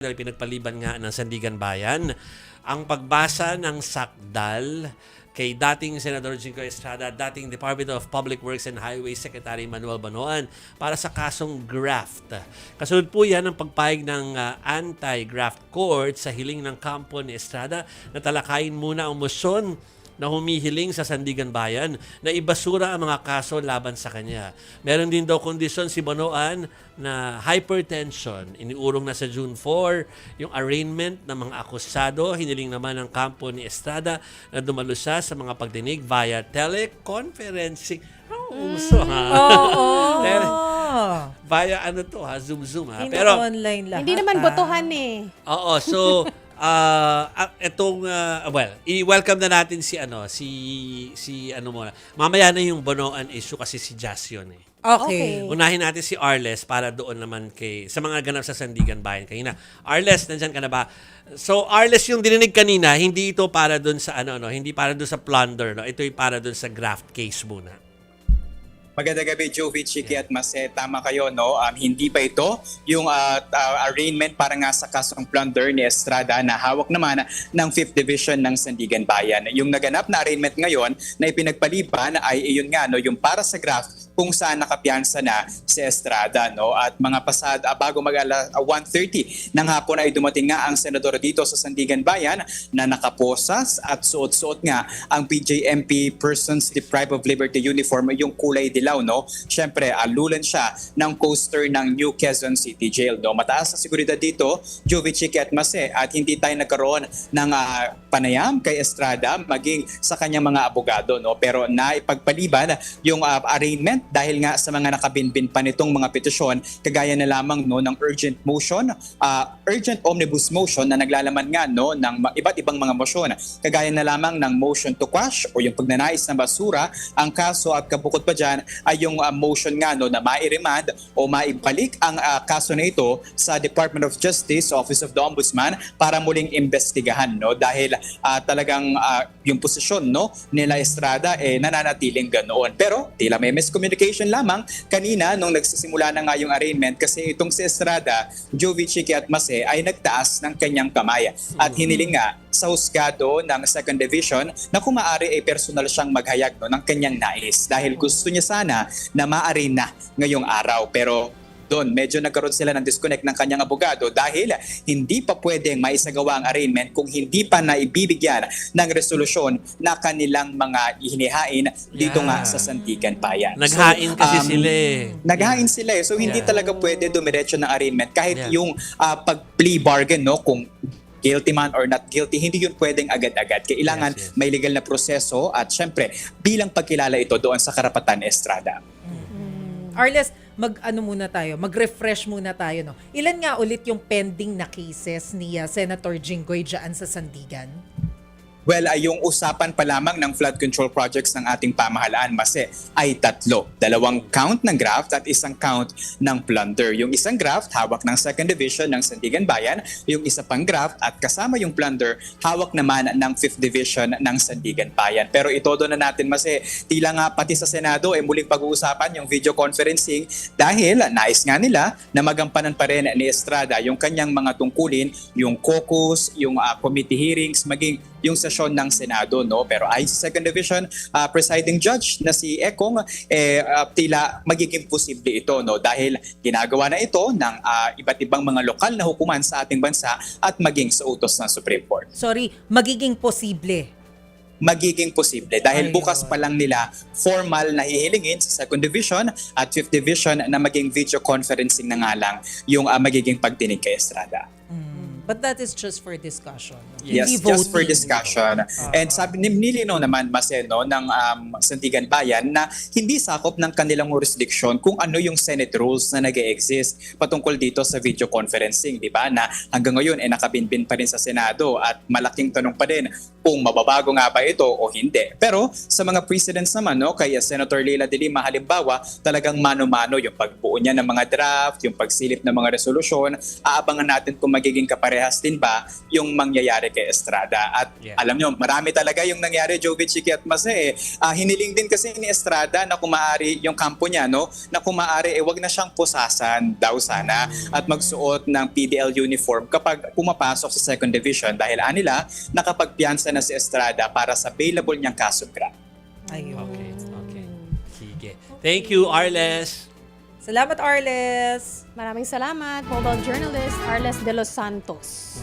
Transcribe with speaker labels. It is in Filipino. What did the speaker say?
Speaker 1: dahil pinagpaliban nga ng Sandigan Bayan ang pagbasa ng sakdal kay dating Senador Jingo Estrada, dating Department of Public Works and Highways Secretary Manuel Banoan para sa kasong graft. Kasunod po yan ang pagpayag ng anti-graft court sa hiling ng kampo ni Estrada na talakayin muna ang motion na humihiling sa Sandigan Bayan na ibasura ang mga kaso laban sa kanya. Meron din daw kondisyon si Banoan na hypertension. Iniurong na sa June 4 yung arraignment ng mga akusado. Hiniling naman ng kampo ni Estrada na dumalo siya sa mga pagdinig via teleconferencing. Uso ha?
Speaker 2: Oo.
Speaker 1: Via ano to ha? Zoom ha?
Speaker 2: Hindi
Speaker 1: Pero
Speaker 2: online lahat.
Speaker 3: Hindi naman botohan eh.
Speaker 1: oo, so etong i-welcome na natin si ano muna. Mamaya na yung Banoan issue kasi si Jazz yun eh.
Speaker 2: Okay.
Speaker 1: Unahin natin si Arles para doon naman sa mga ganap sa Sandigan Bayan kanina. Arles, nandyan ka na ba? So Arles, yung dininig kanina, hindi ito para doon sa hindi para doon sa plunder, no. Ito ay para doon sa graft case muna.
Speaker 4: Magandang gabi, Jovi, Chiki at Mase. Tama kayo, no? Hindi pa ito yung arraignment para nga sa kasong plunder ni Estrada na hawak naman ng 5th Division ng Sandigan Bayan. Yung naganap na arraignment ngayon na ipinagpaliban ay iyon nga, no? Yung para sa graft kung saan nakapiyansa na si Estrada, no? At mga bago mag-1:30 ng hapon ay dumating nga ang senador dito sa Sandigan Bayan na nakaposas at suot-suot nga ang PJMP Persons Deprived of Liberty uniform, yung kulay dilaw, no? Siyempre, alulan siya ng coaster ng New Quezon City Jail, no? Mataas na seguridad dito, Jovi, Chiki at Mase, at hindi tayo nagkaroon ng panayam kay Estrada maging sa kanyang mga abogado, no? Pero naipagpaliban yung arraignment dahil nga sa mga nakabinbin pa nitong mga petisyon, kagaya na lamang, no, ng urgent motion, urgent omnibus motion na naglalaman nga, no, ng iba't ibang mga motion, kagaya na lamang ng motion to quash o yung pagnanais na basura ang kaso, at kabukod pa dyan ay yung motion nga, no, na mairemand o maibalik ang kaso na ito sa Department of Justice, Office of the Ombudsman, para muling investigahan, no, dahil talagang yung posisyon, no, nila Estrada nananatiling ganoon. Pero tila may miscommunication lamang kanina nung nagsisimula na nga yung arraignment, kasi itong si Estrada, Jovi, Chiki at Mase, ay nagtaas ng kanyang kamay at hiniling nga sa husgado ng 2nd Division na kung maaari ay personal siyang maghayag, no, ng kanyang nais dahil gusto niya sana na ma-arraign na ngayong araw. Pero doon, medyo nagkaroon sila ng disconnect ng kanyang abogado dahil hindi pa pwedeng maisagawa ang arraignment kung hindi pa naibibigyan ng resolusyon na kanilang mga ihinihain dito nga sa Sandigan Bayan.
Speaker 1: Naghain kasi sila eh.
Speaker 4: Naghain sila eh. So hindi talaga pwede dumiretso ng arraignment kahit yung pag-plea bargain, no, kung guilty man or not guilty, hindi yun pwedeng agad-agad. Kailangan may legal na proseso at syempre bilang pagkilala ito doon sa karapatan ni Estrada.
Speaker 2: Arles, mag-refresh muna tayo, no. Ilan nga ulit yung pending na cases ni Senator Jinggoy dyan sa Sandigan?
Speaker 4: Well, yung usapan pa lamang ng flood control projects ng ating pamahalaan, Mase, ay 3. 2 count ng graft at 1 count ng plunder. Yung isang graft, hawak ng 2nd Division ng Sandigan Bayan. Yung isa pang graft at kasama yung plunder, hawak naman ng 5th Division ng Sandigan Bayan. Pero itodo na natin, Mase, tila nga pati sa Senado muling pag-uusapan yung video conferencing dahil nais nga nila na magampanan pa rin ni Estrada yung kanyang mga tungkulin, yung caucus, yung committee hearings, maging yung sesyon ng Senado, no. Pero ay sa 2nd Division presiding judge na si Ekong tila magiging posible ito, no, dahil ginagawa na ito ng iba't ibang mga lokal na hukuman sa ating bansa at maging sa utos ng Supreme Court.
Speaker 2: Sorry, magiging posible.
Speaker 4: Magiging posible dahil bukas pa lang nila formal na hihilingin sa 2nd Division at 5th Division na maging video conferencing na nga lang yung magiging pagdinig kay Estrada.
Speaker 2: But that is just for discussion. No?
Speaker 4: Yes,
Speaker 2: Hindi
Speaker 4: just for
Speaker 2: voting.
Speaker 4: discussion. And sabi nilinaw naman, Mase, no, ng Sandigan Bayan na hindi sakop ng kanilang jurisdiction kung ano yung Senate rules na nag-e-exist patungkol dito sa video conferencing, di ba? Na hanggang ngayon nakabinbin pa rin sa Senado at malaking tanong pa din kung mababago nga ba ito o hindi. Pero sa mga precedents naman, no, kay Senator Leila de Lima halimbawa, talagang mano-mano yung pagbuo niya ng mga draft, yung pagsilip ng mga resolusyon. Aabangan natin kung magiging kapareha parehas din ba yung mangyayari kay Estrada. At
Speaker 1: Yeah.
Speaker 4: alam nyo, marami talaga yung nangyari, Jovi, Chiki at Mase. Hiniling din kasi ni Estrada na kumaari yung kampo niya, no? Na kumaari, wag na siyang pusasan daw sana at magsuot ng PDL uniform kapag pumapasok sa second division dahil anila nakapagpiyansa na si Estrada para sa bailable niyang kasong grab.
Speaker 2: Ayun.
Speaker 1: Okay. Sige. Thank you, Arles.
Speaker 2: Salamat, Arles!
Speaker 3: Maraming salamat, mobile journalist Arles de los Santos.